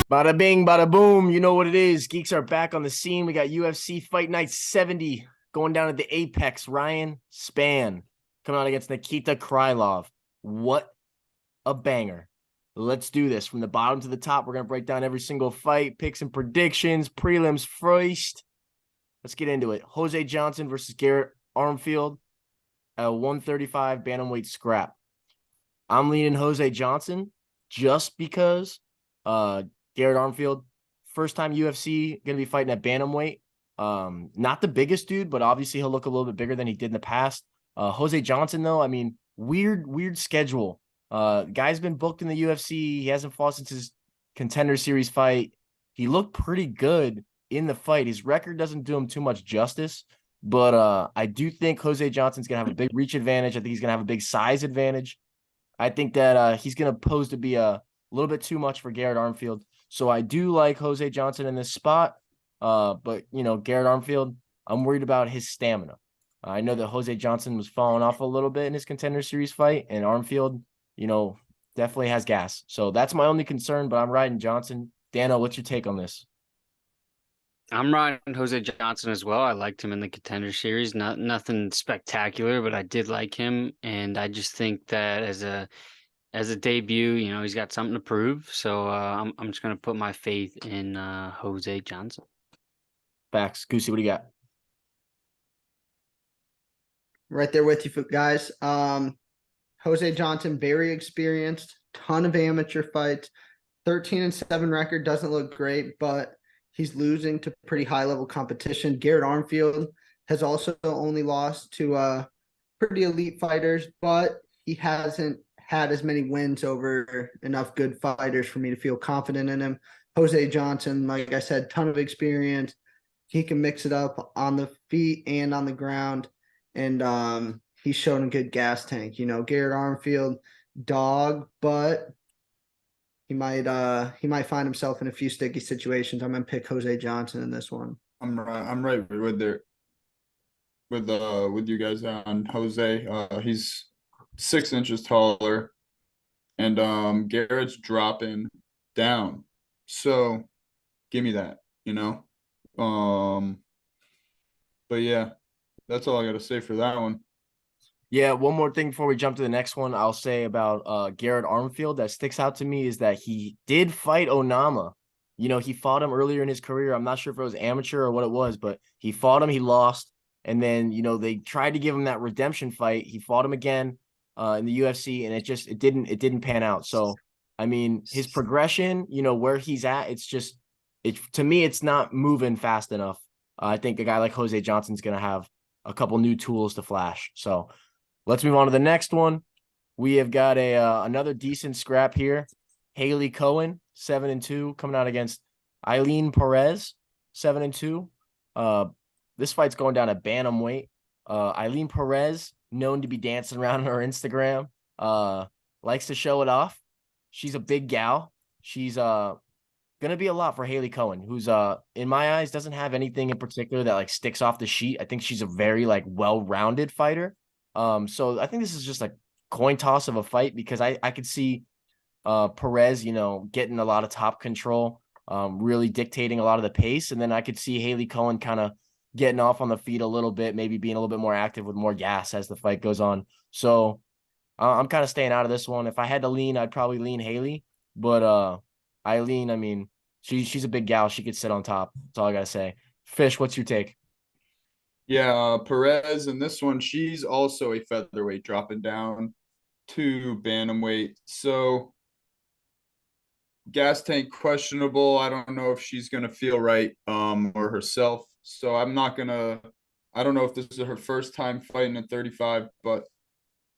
Bada bing, bada boom. You know what it is. Geeks are back on the scene. We got UFC Fight Night 70 going down at the Apex. Ryan Spann coming out against Nikita Krylov. What a banger. Let's do this from the bottom to the top. We're going to break down every single fight, picks and predictions, prelims first. Let's get into it. Jose Johnson versus Garrett Armfield, a 135 bantamweight scrap. I'm leaning Jose Johnson just because Garrett Armfield, first time UFC, going to be fighting at bantamweight. Not the biggest dude, but obviously he'll look a little bit bigger than he did in the past. Jose Johnson, though, I mean, weird schedule. Guy's been booked in the UFC. He hasn't fought since his Contender Series fight. He looked pretty good in the fight. His record doesn't do him too much justice, but I do think Jose Johnson's going to have a big reach advantage. I think he's going to have a big size advantage. I think that he's going to pose to be a little bit too much for Garrett Armfield. So I do like Jose Johnson in this spot. But, you know, Garrett Armfield, I'm worried about his stamina. I know that Jose Johnson was falling off a little bit in his Contender Series fight, and Armfield, you know, definitely has gas. So that's my only concern, but I'm riding Johnson. Dano, what's your take on this? I'm riding Jose Johnson as well. I liked him in the Contender Series. Nothing spectacular, but I did like him, and I just think that as a debut, he's got something to prove. So I'm just gonna put my faith in Jose Johnson. Facts. Goosey, what do you got? Right there with you guys. Jose Johnson, very experienced, ton of amateur fights, 13-7 record, doesn't look great, but he's losing to pretty high level competition. Garrett Armfield has also only lost to pretty elite fighters, but he hasn't had as many wins over enough good fighters for me to feel confident in him. Jose Johnson, like I said, ton of experience. He can mix it up on the feet and on the ground. And he's shown a good gas tank. You know, Garrett Armfield, dog, but he might find himself in a few sticky situations. I'm gonna pick Jose Johnson in this one. I'm right with you guys on Jose. He's 6 inches taller, and Garrett's dropping down. So give me that, But yeah, that's all I got to say for that one. Yeah, one more thing before we jump to the next one, I'll say about Garrett Armfield that sticks out to me is that he did fight Onama. You know, he fought him earlier in his career. I'm not sure if it was amateur or what it was, but he fought him, he lost. And then, you know, they tried to give him that redemption fight. He fought him again in the UFC, and it didn't pan out. So, I mean, his progression, you know, where he's at, to me, it's not moving fast enough. I think a guy like Jose Johnson's going to have a couple new tools to flash. So, let's move on to the next one. We have got another decent scrap here. Haley Cohen, 7-2, coming out against Eileen Perez, 7-2. This fight's going down at bantamweight. Eileen Perez, known to be dancing around on her Instagram, likes to show it off. She's a big gal. She's gonna be a lot for Haley Cohen, who's in my eyes doesn't have anything in particular that like sticks off the sheet. I think she's a very like well-rounded fighter. So I think this is just a coin toss of a fight because I could see Perez, you know, getting a lot of top control, really dictating a lot of the pace. And then I could see Haley Cohen kind of getting off on the feet a little bit, maybe being a little bit more active with more gas as the fight goes on. So I'm kind of staying out of this one. If I had to lean, I'd probably lean Haley, but Eileen, I mean, she's a big gal. She could sit on top. That's all I gotta say. Fish, what's your take? Yeah, Perez in this one, she's also a featherweight dropping down to bantamweight. So gas tank questionable. I don't know if she's gonna feel right or herself. So I don't know if this is her first time fighting at 35, but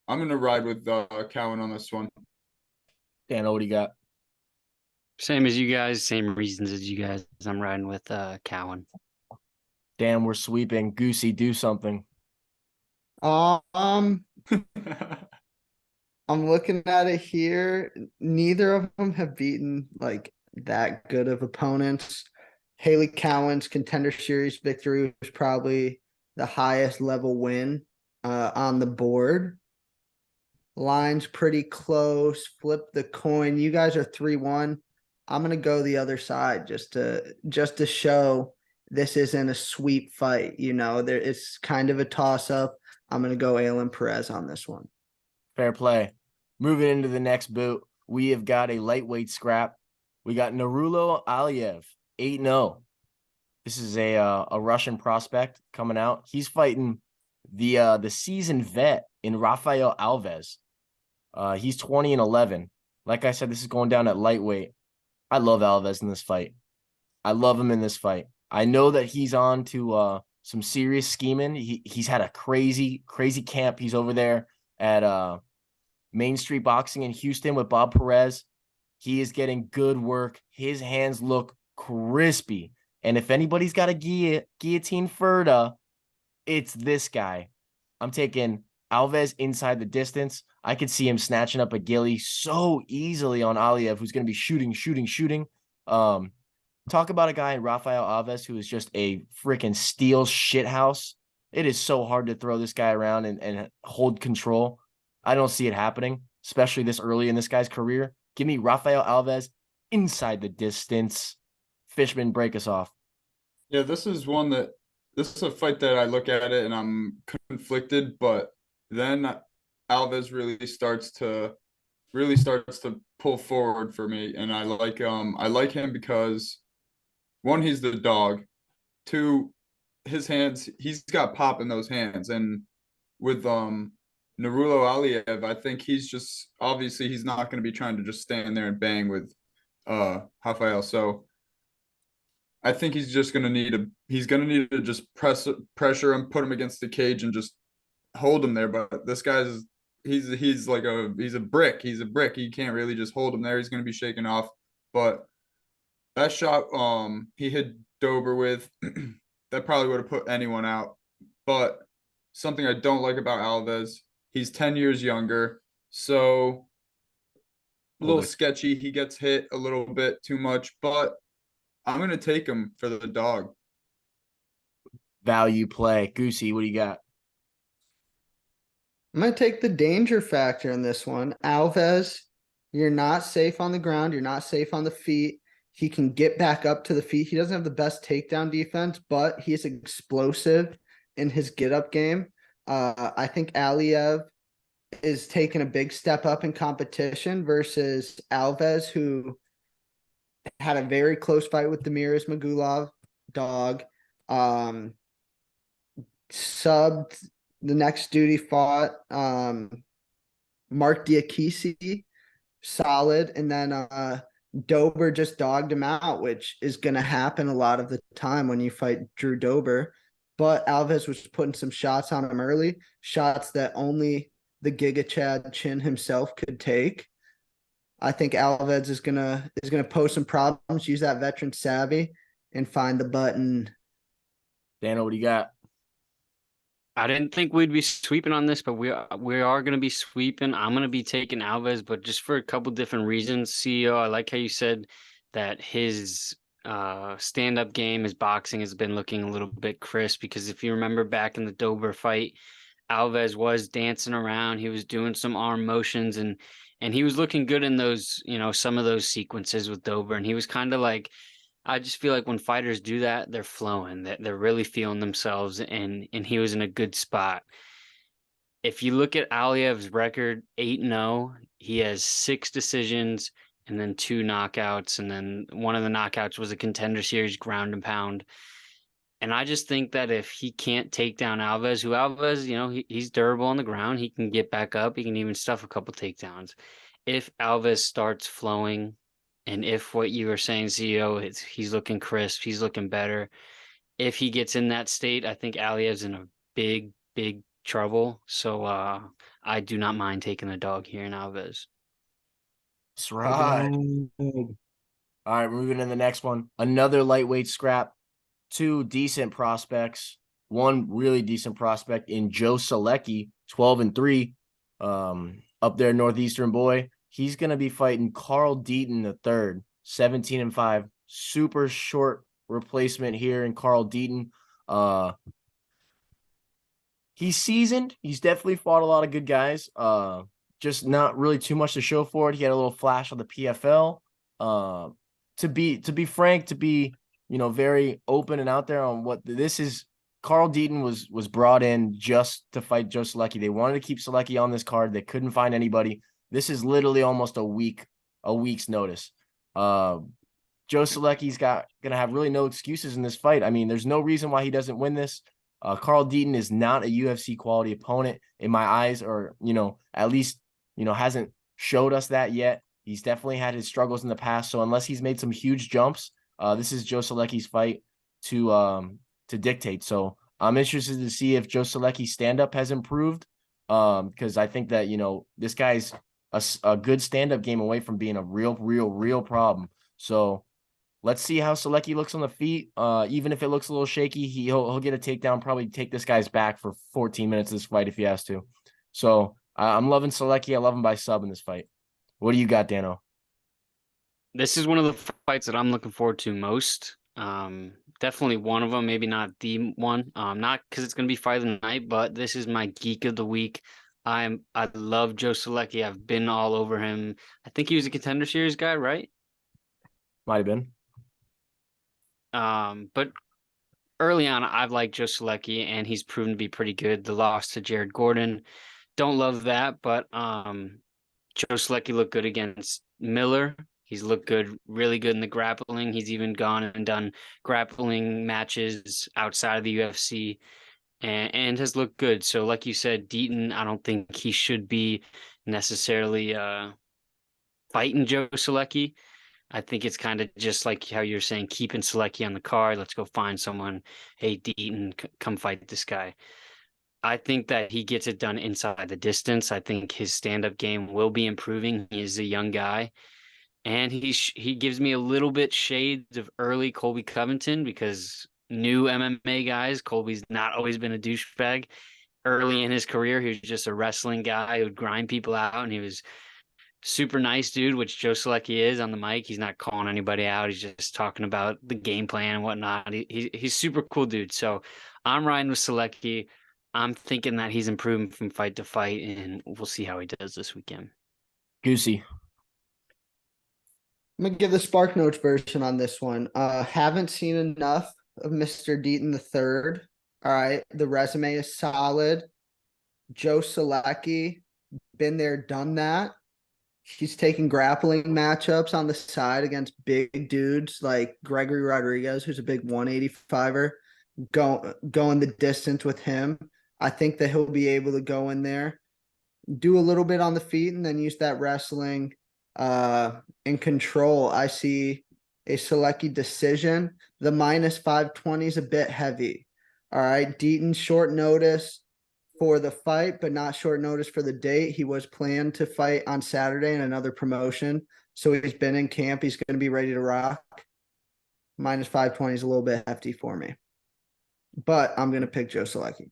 I'm gonna ride with Cowan on this one. Dan, what do you got? Same as you guys, same reasons as you guys. I'm riding with Cowan. Dan, we're sweeping. Goosey, do something. I'm looking at it here. Neither of them have beaten like that good of opponents. Haley Cowan's Contender Series victory was probably the highest level win on the board. Line's pretty close. Flip the coin. You guys are 3-1. I'm gonna go the other side just to show this isn't a sweep fight. There it's kind of a toss up. I'm gonna go Alan Perez on this one. Fair play. Moving into the next boot, we have got a lightweight scrap. We got Narulo Aliyev, 8-0. This is a Russian prospect coming out. He's fighting the seasoned vet in Rafael Alves. He's 20-11. Like I said, this is going down at lightweight. I love Alves in this fight. I love him in this fight. I know that he's on to some serious scheming. He's had a crazy camp. He's over there at Main Street Boxing in Houston with Bob Perez. He is getting good work. His hands look crispy. And if anybody's got a guillotine Ferda, it's this guy. I'm taking Alves inside the distance. I could see him snatching up a gilly so easily on Aliyev, who's going to be shooting. Talk about a guy in Rafael Alves who is just a freaking steel shithouse. It is so hard to throw this guy around and hold control. I don't see it happening, especially this early in this guy's career. Give me Rafael Alves inside the distance. Fishman, break us off. Yeah, this is a fight that I look at it and I'm conflicted, but then Alves really starts to pull forward for me, and I like him because one, he's the dog. Two, his hands, he's got pop in those hands, and with Narulo Aliyev, I think he's just obviously he's not going to be trying to just stand there and bang with Rafael. So I think he's gonna need to just pressure him, put him against the cage, and just hold him there. But this guy's he's a brick. He's a brick. He can't really just hold him there. He's gonna be shaken off. But that shot he hit Dober with that probably would have put anyone out. But something I don't like about Alves, he's 10 years younger, so a little sketchy. He gets hit a little bit too much, but I'm going to take him for the dog. Value play. Goosey, what do you got? I'm going to take the danger factor in this one. Alves, you're not safe on the ground. You're not safe on the feet. He can get back up to the feet. He doesn't have the best takedown defense, but he's explosive in his get-up game. I think Aliyev is taking a big step up in competition versus Alves, who had a very close fight with Demiris Magulov, dog. Subbed the next dude he fought, Mark Diakisi, solid. And then Dober just dogged him out, which is going to happen a lot of the time when you fight Drew Dober. But Alves was putting some shots on him early, shots that only the Giga Chad Chin himself could take. I think Alves is gonna pose some problems, use that veteran savvy, and find the button. Dano, what do you got? I didn't think we'd be sweeping on this, but we are going to be sweeping. I'm going to be taking Alves, but just for a couple different reasons. CEO, I like how you said that his stand-up game, his boxing has been looking a little bit crisp, because if you remember back in the Dober fight, Alves was dancing around. He was doing some arm motions, and he was looking good in those, some of those sequences with Dober. And he was kind of like, I just feel like when fighters do that, they're flowing, that they're really feeling themselves, and he was in a good spot. If you look at Aliyev's record, 8-0, he has 6 decisions and then 2 knockouts, and then one of the knockouts was a Contender Series ground and pound. And I just think that if he can't take down Alves, he's durable on the ground, he can get back up, he can even stuff a couple takedowns. If Alves starts flowing, and if what you were saying, CEO, he's looking crisp, he's looking better. If he gets in that state, I think Aliev's in a big trouble. So I do not mind taking the dog here in Alves. That's right. All right, moving to the next one. Another lightweight scrap. 2 decent prospects. One really decent prospect in Joe Selecki, 12-3, up there, Northeastern boy. He's going to be fighting Carl Deaton III, 17-5. Super short replacement here in Carl Deaton. He's seasoned. He's definitely fought a lot of good guys. just not really too much to show for it. He had a little flash on the PFL. To be frank, to be very open and out there on what this is. Carl Deaton was brought in just to fight Joe Solecki. They wanted to keep Solecki on this card. They couldn't find anybody. This is literally almost a week's notice. Joe Solecki's gonna have really no excuses in this fight. I mean, there's no reason why he doesn't win this. Carl Deaton is not a UFC quality opponent in my eyes, or at least hasn't showed us that yet. He's definitely had his struggles in the past. So unless he's made some huge jumps, this is Joe Solecki's fight to dictate. So I'm interested to see if Joe Solecki's stand-up has improved. Because I think that, this guy's a good stand-up game away from being a real problem. So let's see how Solecki looks on the feet. Even if it looks a little shaky, he'll get a takedown, probably take this guy's back for 14 minutes of this fight if he has to. So I'm loving Solecki. I love him by sub in this fight. What do you got, Dano? This is one of the fights that I'm looking forward to most. Definitely one of them, maybe not the one. Not because it's going to be fight of the night, but this is my geek of the week. I love Joe Solecki. I've been all over him. I think he was a Contender Series guy, right? Might have been. But early on, I've liked Joe Solecki, and he's proven to be pretty good. The loss to Jared Gordon, don't love that, but Joe Solecki looked good against Miller. He's looked good, really good in the grappling. He's even gone and done grappling matches outside of the UFC and has looked good. So like you said, Deaton, I don't think he should be necessarily fighting Joe Solecki. I think it's kind of just like how you're saying, keeping Solecki on the card. Let's go find someone. Hey, Deaton, come fight this guy. I think that he gets it done inside the distance. I think his stand-up game will be improving. He is a young guy. And he gives me a little bit shades of early Colby Covington because new MMA guys, Colby's not always been a douchebag. Early in his career, he was just a wrestling guy who would grind people out, and he was super nice dude, which Joe Solecki is on the mic. He's not calling anybody out. He's just talking about the game plan and whatnot. He's super cool dude. So I'm riding with Solecki. I'm thinking that he's improving from fight to fight, and we'll see how he does this weekend. Goosey. I'm gonna give the Spark Notes version on this one. Haven't seen enough of Mr. Deaton the third. All right, the resume is solid. Joe Solecki, been there, done that. He's taking grappling matchups on the side against big dudes like Gregory Rodriguez, who's a big 185er. Going the distance with him. I think that he'll be able to go in there, do a little bit on the feet, and then use that wrestling in control. I see a Solecki decision. The minus 520 is a bit heavy. All right, Deaton short notice for the fight, but not short notice for the date. He was planned to fight on Saturday in another promotion, so he's been in camp. He's going to be ready to rock. Minus 520 is a little bit hefty for me, but I'm going to pick Joe Solecki.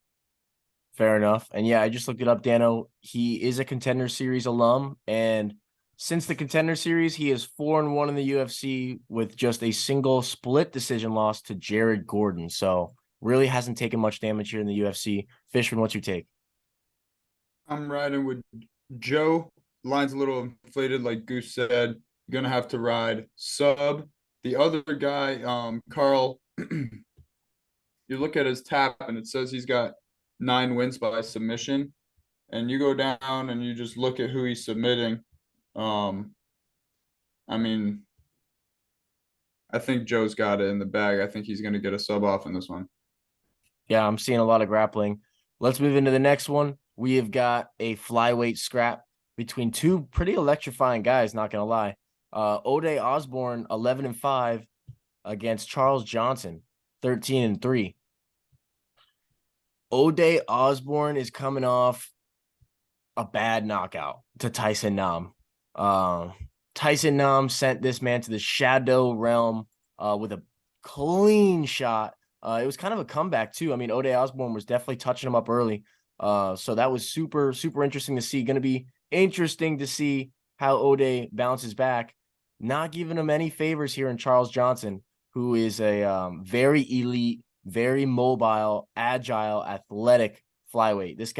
Fair enough. And yeah, I just looked it up, Dano. He is a Contender Series alum, and since the Contender Series, he is 4-1 in the UFC with just a single split decision loss to Jared Gordon. So really hasn't taken much damage here in the UFC. Fishman, what's your take? I'm riding with Joe. Line's a little inflated, like Goose said. Gonna have to ride sub. The other guy, Carl, you look at his tap and it says he's got 9 wins by submission. And you go down and you just look at who he's submitting. I mean, I think Joe's got it in the bag. I think he's going to get a sub off in this one. Yeah, I'm seeing a lot of grappling. Let's move into the next one. We have got a flyweight scrap between two pretty electrifying guys, not going to lie. Ode Osborne, 11-5 against Charles Johnson, 13-3. Ode Osborne is coming off a bad knockout to Tyson Nam. Tyson Nam sent this man to the shadow realm with a clean shot. It was kind of a comeback too. I mean, Ode Osborne was definitely touching him up early. So that was super, super interesting to see. Going to be interesting to see how Ode bounces back. Not giving him any favors here in Charles Johnson, who is a very elite, very mobile, agile, athletic flyweight. This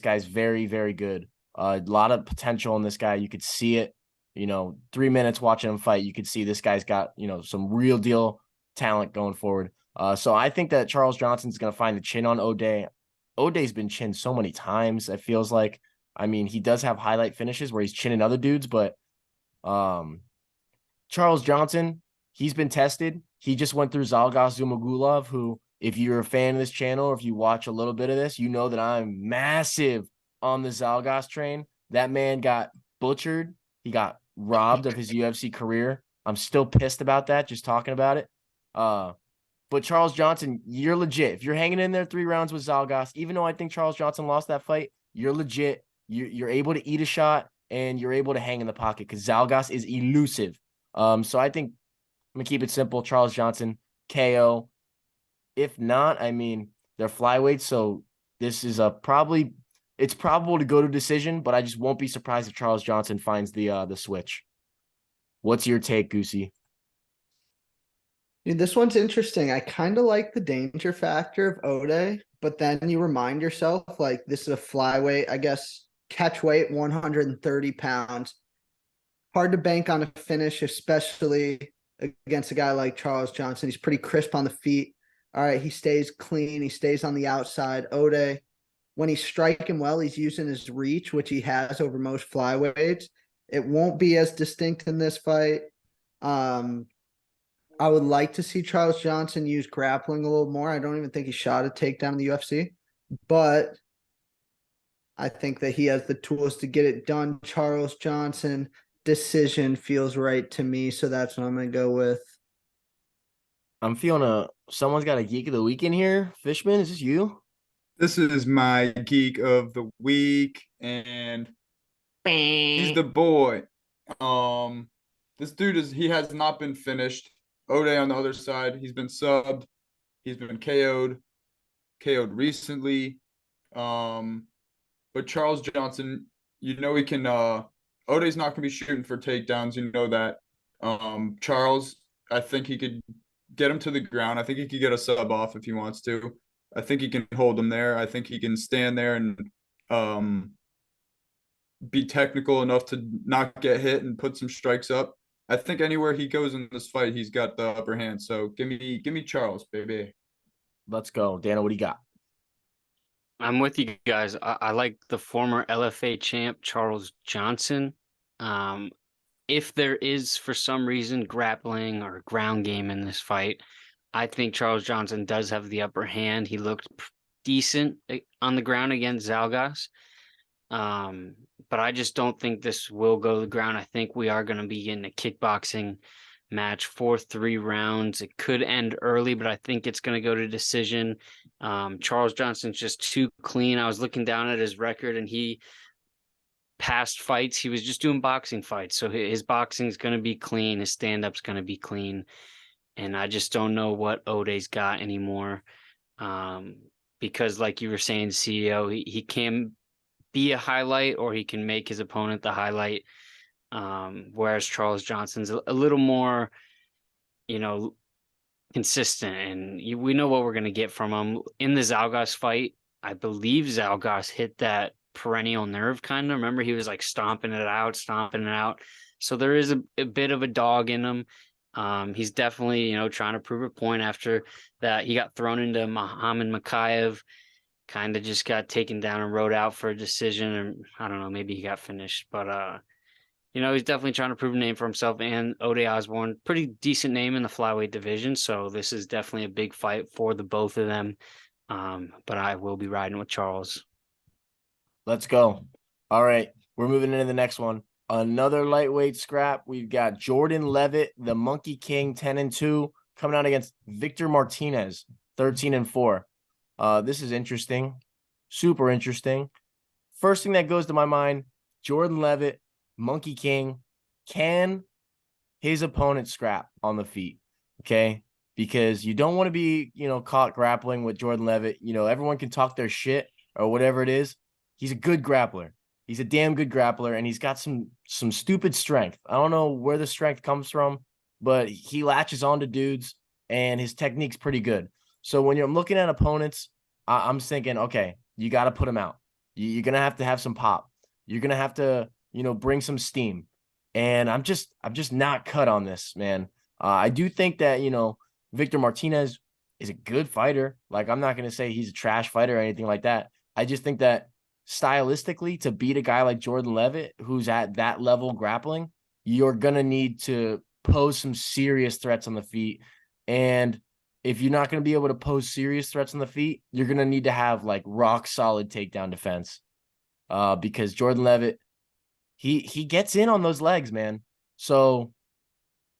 guy's very, very good. A lot of potential in this guy. You could see it. 3 minutes watching him fight, you could see this guy's got, some real deal talent going forward. So I think that Charles Johnson's going to find the chin on O'Day. O'Day's been chinned so many times, it feels like. I mean, he does have highlight finishes where he's chinning other dudes, but Charles Johnson, he's been tested. He just went through Zalgas Zumagulov, who, if you're a fan of this channel or if you watch a little bit of this, you know that I'm massive on the Zalgas train. That man got butchered. He got robbed of his UFC career. I'm still pissed about that, just talking about it. But Charles Johnson, you're legit. If you're hanging in there 3 rounds with Zalgas, even though I think Charles Johnson lost that fight, you're legit. You're able to eat a shot and you're able to hang in the pocket because Zalgas is elusive. So I think I'm gonna keep it simple. Charles Johnson, KO. If not, I mean, they're flyweights, so this is it's probable to go to decision, but I just won't be surprised if Charles Johnson finds the switch. What's your take, Goosey? Dude, this one's interesting. I kind of like the danger factor of O'Day, but then you remind yourself, like, this is a flyweight, I guess, catch weight, 130 pounds. Hard to bank on a finish, especially against a guy like Charles Johnson. He's pretty crisp on the feet. All right, he stays clean. He stays on the outside. O'Day, when he's striking well, he's using his reach, which he has over most flyweights. It won't be as distinct in this fight. I would like to see Charles Johnson use grappling a little more. I don't even think he shot a takedown in the UFC, but I think that he has the tools to get it done. Charles Johnson, decision feels right to me, so that's what I'm going to go with. I'm feeling someone's got a geek of the week in here. Fishman, is this you? This is my geek of the week, and he's the boy. This dude he has not been finished. O'Day on the other side, he's been subbed. He's been KO'd recently. But Charles Johnson, he can O'Day's not gonna be shooting for takedowns, you know that. Charles, I think he could get him to the ground. I think he could get a sub off if he wants to. I think he can hold him there. I think he can stand there and be technical enough to not get hit and put some strikes up. I think anywhere he goes in this fight, he's got the upper hand. So give me Charles, baby. Let's go. Dana, what do you got? I'm with you guys. I like the former LFA champ, Charles Johnson. If there is, for some reason, grappling or ground game in this fight, I think Charles Johnson does have the upper hand. He looked decent on the ground against Zalgas. But I just don't think this will go to the ground. I think we are going to be in a kickboxing match for 3 rounds. It could end early, but I think it's going to go to decision. Charles Johnson's just too clean. I was looking down at his record, and past fights, he was just doing boxing fights. So his boxing is going to be clean. His stand-up's going to be clean. And I just don't know what O'Day's got anymore. Because like you were saying, CEO, he can be a highlight or he can make his opponent the highlight. Whereas Charles Johnson's a little more, consistent, and we know what we're going to get from him. In the Zalgas fight, I believe Zalgas hit that perennial nerve kind of. Remember, he was like stomping it out. So there is a bit of a dog in him. He's definitely, trying to prove a point after that. He got thrown into Muhammad Makayev, kind of just got taken down and rode out for a decision. And I don't know, maybe he got finished, but he's definitely trying to prove a name for himself. And O'Day Osborne, pretty decent name in the flyweight division. So this is definitely a big fight for the both of them. But I will be riding with Charles. Let's go. All right. We're moving into the next one. Another lightweight scrap. We've got Jordan Levitt, the Monkey King, 10-2, coming out against Victor Martinez, 13-4. This is interesting. Super interesting. First thing that goes to my mind, Jordan Levitt, Monkey King, can his opponent scrap on the feet? Okay. Because you don't want to be, caught grappling with Jordan Levitt. Everyone can talk their shit or whatever it is. He's a good grappler. He's a damn good grappler, and he's got some stupid strength. I don't know where the strength comes from, but he latches onto dudes, and his technique's pretty good. So when you're looking at opponents, I'm thinking, okay, you got to put him out. You're going to have some pop. You're gonna have to, bring some steam. And I'm just not cut on this, man. I do think that, Victor Martinez is a good fighter. Like, I'm not gonna say he's a trash fighter or anything like that. I just think that stylistically, to beat a guy like Jordan Levitt, who's at that level grappling, you're gonna need to pose some serious threats on the feet. And if you're not going to be able to pose serious threats on the feet, you're going to need to have like rock solid takedown defense. Because Jordan Levitt, he gets in on those legs, man. So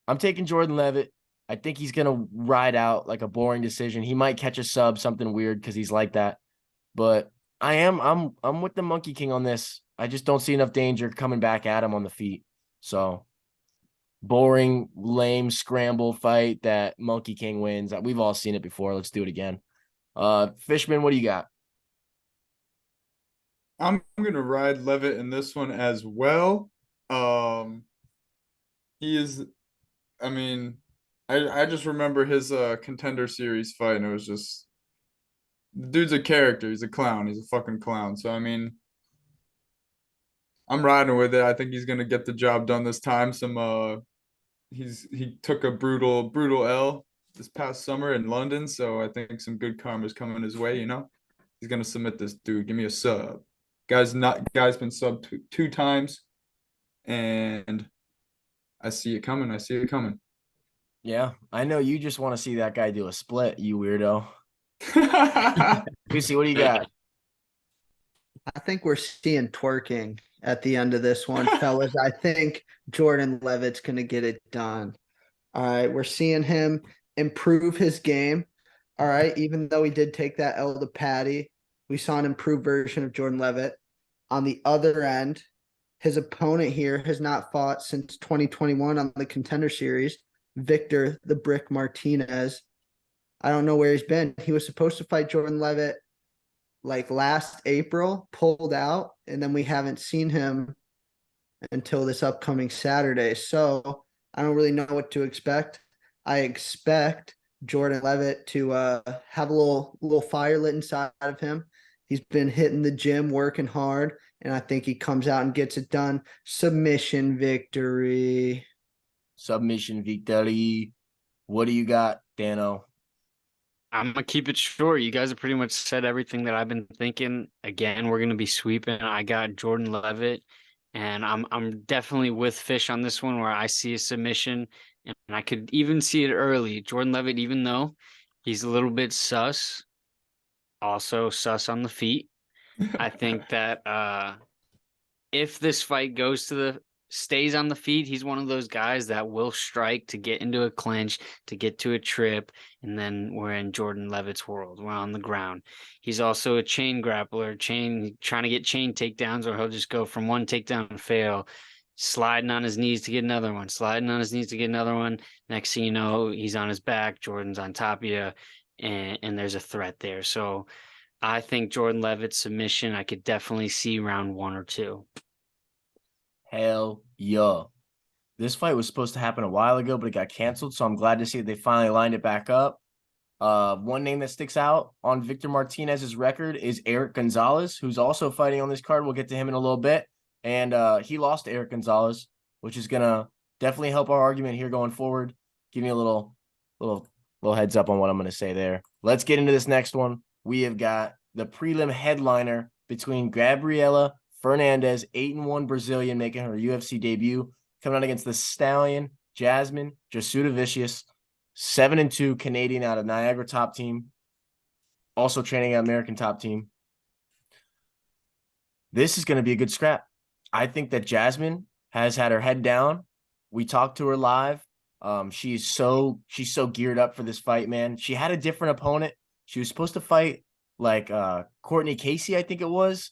I'm taking Jordan Levitt. I think he's going to ride out like a boring decision. He might catch a sub, something weird, because he's like that. But I'm with the Monkey King on this. I just don't see enough danger coming back at him on the feet. So boring, lame scramble fight that Monkey King wins. We've all seen it before. Let's do it again. Fishman, what do you got? I'm gonna ride Levitt in this one as well. He is. I mean, I just remember his Contender Series fight, and it was just the dude's a character. He's a clown. He's a fucking clown. So I mean, I'm riding with it. I think he's gonna get the job done this time. He took a brutal L this past summer in London, so I think some good karma's coming his way. He's gonna submit this dude. Give me a sub. Guy's been subbed two times, and I see it coming. I see it coming. Yeah, I know you just want to see that guy do a split, you weirdo. Lucy, what do you got? I think we're seeing twerking at the end of this one, fellas. I think Jordan Levitt's going to get it done. All right. We're seeing him improve his game. All right. Even though he did take that L to Patty, we saw an improved version of Jordan Levitt. On the other end, his opponent here has not fought since 2021 on the Contender Series, Victor the Brick Martinez. I don't know where he's been. He was supposed to fight Jordan Levitt like last April, pulled out, and then we haven't seen him until this upcoming Saturday. So I don't really know what to expect. I expect Jordan Levitt to have a little fire lit inside of him. He's been hitting the gym, working hard, and I think he comes out and gets it done. Submission victory. Submission victory. What do you got, Dano? I'm gonna keep it short. You guys have pretty much said everything that I've been thinking. Again, we're gonna be sweeping. I got Jordan Levitt, and I'm definitely with Fish on this one, where I see a submission, and I could even see it early. Jordan Levitt, even though he's a little bit sus, also sus on the feet. I think that if this fight stays on the feet, he's one of those guys that will strike to get into a clinch, to get to a trip, and then we're in Jordan Levitt's world. We're on the ground. He's also a chain grappler, trying to get chain takedowns, or he'll just go from one takedown and fail, sliding on his knees to get another one, sliding on his knees to get another one. Next thing you know, he's on his back, Jordan's on top of you, and there's a threat there. So I think Jordan Levitt's submission, I could definitely see round 1 or 2. Hell yeah. This fight was supposed to happen a while ago, but it got canceled. So I'm glad to see that they finally lined it back up. One name that sticks out on Victor Martinez's record is Eric Gonzalez, who's also fighting on this card. We'll get to him in a little bit. And he lost to Eric Gonzalez, which is gonna definitely help our argument here going forward. Give me a little heads up on what I'm gonna say there. Let's get into this next one. We have got the prelim headliner between Gabriela Fernandez, 8-1 Brazilian, making her UFC debut, coming out against the stallion Jasmine Jasudavicius, 7-2 Canadian out of Niagara Top Team, also training at American Top Team. This is going to be a good scrap. I think that Jasmine has had her head down. We talked to her live. She's so geared up for this fight, man. She had a different opponent. She was supposed to fight like Courtney Casey, I think it was,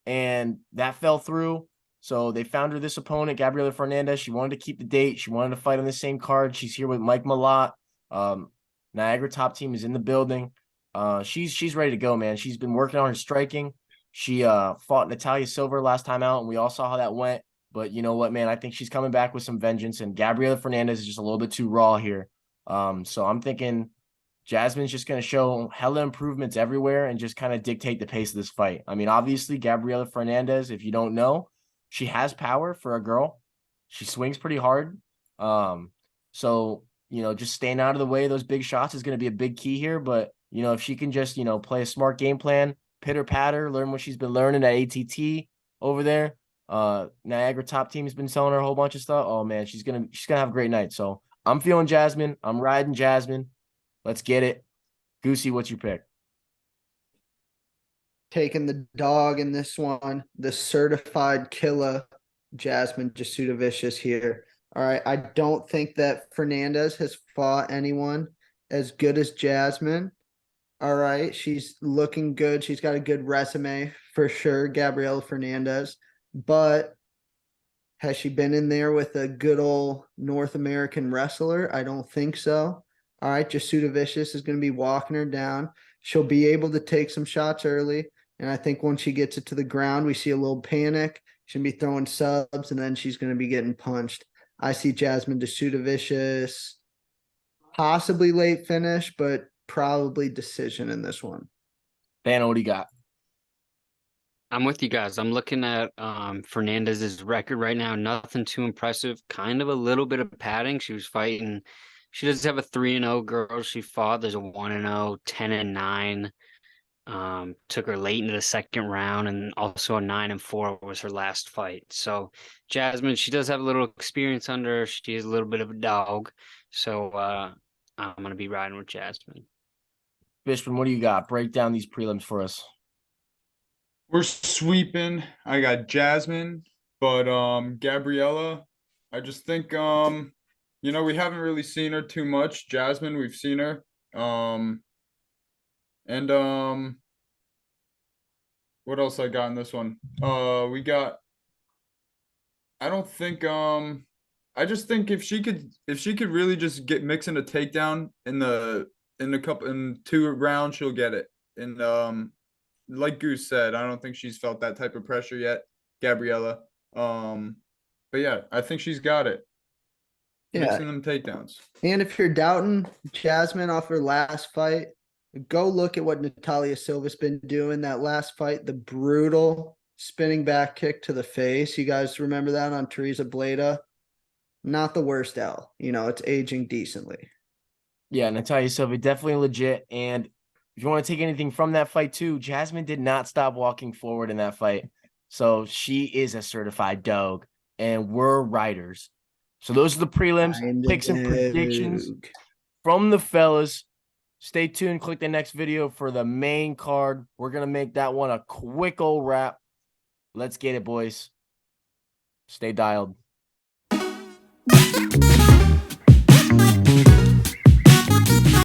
and that fell through. So they found her this opponent, Gabriela Fernandez. She wanted to keep the date. She wanted to fight on the same card. She's here with Mike Malott. Niagara Top Team is in the building. She's ready to go, man. She's been working on her striking. She fought Natalia Silver last time out, and we all saw how that went. But you know what, man? I think she's coming back with some vengeance, and Gabriela Fernandez is just a little bit too raw here. So I'm thinking Jasmine's just going to show hella improvements everywhere and just kind of dictate the pace of this fight. I mean, obviously, Gabriela Fernandez, if you don't know, She has power for a girl. She swings pretty hard. So, just staying out of the way of those big shots is going to be a big key here. But, if she can just, play a smart game plan, pitter patter, learn what she's been learning at ATT over there. Niagara top team has been selling her a whole bunch of stuff. Oh man, she's gonna have a great night. So I'm feeling Jasmine. I'm riding Jasmine. Let's get it. Goosey, what's your pick? Taking the dog in this one, the certified killer, Jasmine Jasudavicius here. All right. I don't think that Fernandez has fought anyone as good as Jasmine. All right. She's looking good. She's got a good resume for sure, Gabriela Fernandez. But has she been in there with a good old North American wrestler? I don't think so. All right. Jasudavicius is going to be walking her down. She'll be able to take some shots early. And I think once she gets it to the ground, we see a little panic. She'll be throwing subs, and then she's going to be getting punched. I see Jasmine Jasudavicius, possibly late finish, but probably decision in this one. Dan, what do you got? I'm with you guys. I'm looking at Fernandez's record right now. Nothing too impressive. Kind of a little bit of padding. She was fighting. She does have a 3-0 girl she fought. There's a 1-0, 10-9. Took her late into the second round, and also a 9-4 was her last fight. So Jasmine, she does have a little experience under her. She is a little bit of a dog. So I'm gonna be riding with Jasmine. Fishman, what do you got? Break down these prelims for us. We're sweeping. I got Jasmine, but Gabriella, I just think we haven't really seen her too much. Jasmine, we've seen her. And what else I got in this one? We got I don't think I just think if she could really just get mixing a takedown in the 2 rounds, she'll get it. And like Goose said, I don't think she's felt that type of pressure yet, Gabriella. But yeah, I think she's got it. Yeah. Mixing them takedowns. And if you're doubting Jasmine off her last fight, go look at what Natalia Silva's been doing. That last fight, the brutal spinning back kick to the face. You guys remember that on Teresa Bleda? Not the worst L. It's aging decently. Yeah, Natalia Silva, definitely legit. And if you want to take anything from that fight too, Jasmine did not stop walking forward in that fight. So she is a certified dog, and we're riders. So those are the prelims. Picks and predictions from the fellas. Stay tuned. Click the next video for the main card. We're going to make that one a quick old wrap. Let's get it, boys. Stay dialed.